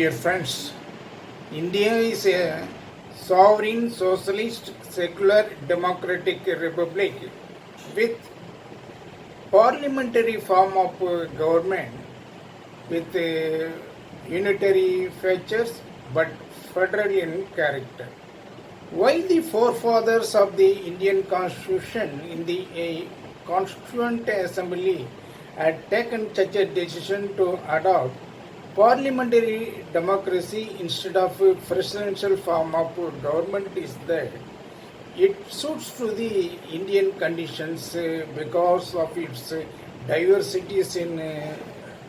Dear friends, India is a sovereign, socialist, secular, democratic republic with parliamentary form of government with unitary features but federal in character. While the forefathers of the Indian Constitution in the Constituent Assembly had taken such a decision to adopt parliamentary democracy instead of a presidential form of government is that it suits to the Indian conditions because of its diversities in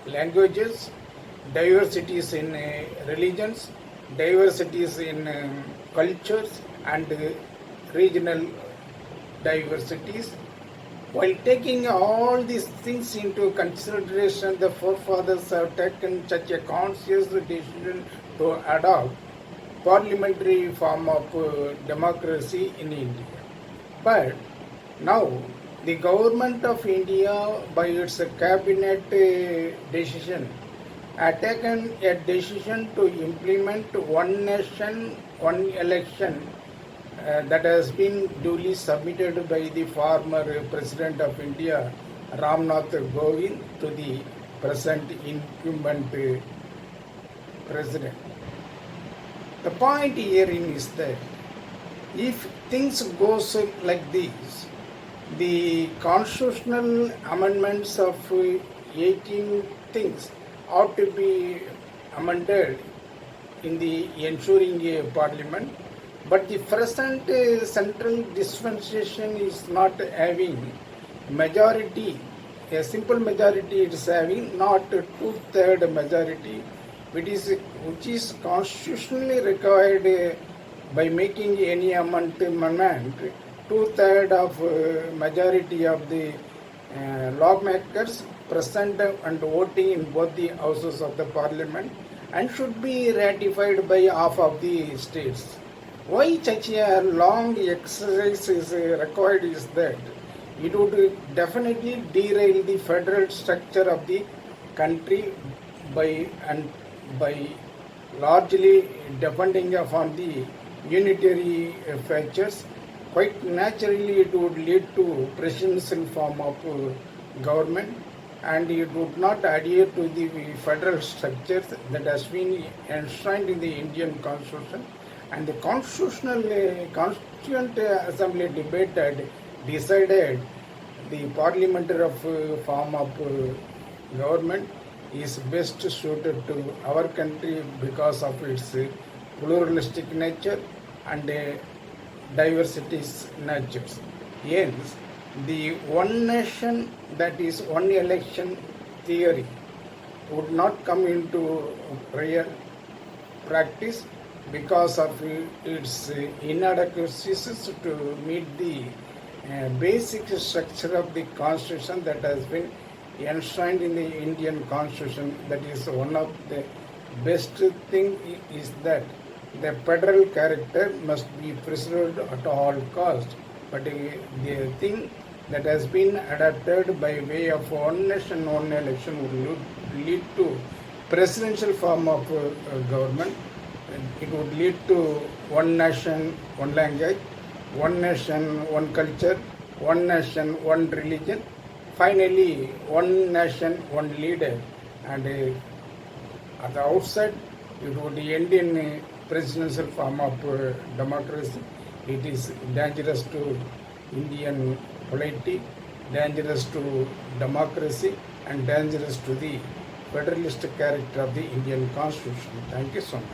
languages, diversities in religions, diversities in cultures and regional diversities. While taking all these things into consideration, the forefathers have taken such a conscious decision to adopt parliamentary form of democracy in India. But now the government of India by its cabinet decision had taken a decision to implement one nation, one election that has been duly submitted by the former President of India, Ramnath Kovind, to the present incumbent President. The point herein is that if things goes like this, the constitutional amendments of 18 things ought to be amended in the ensuring a parliament. But the present central dispensation is not having majority, a simple majority it is having, not a two-third majority, which is constitutionally required by making any amendment, two-third of majority of the lawmakers present and voting in both the houses of the parliament and should be ratified by half of the states. Why such a long exercise is required is that it would definitely derail the federal structure of the country by largely depending upon the unitary features. Quite naturally, it would lead to presidential form of government, and it would not adhere to the federal structure that has been enshrined in the Indian Constitution. And the Constituent Assembly debate had decided the parliamentary form of government is best suited to our country because of its pluralistic nature and diversities natures. Hence, the one nation, that is one election theory, would not come into real practice because of its inadequacies to meet the basic structure of the constitution that has been enshrined in the Indian Constitution. That is one of the best thing is that the federal character must be preserved at all cost. But the thing that has been adopted by way of one nation, one election would lead to presidential form of government. It would lead to one nation, one language, one nation, one culture, one nation, one religion, finally one nation, one leader. And at the outset, it would end in a presidential form of democracy. It is dangerous to Indian polity, dangerous to democracy, and dangerous to the federalist character of the Indian Constitution. Thank you so much.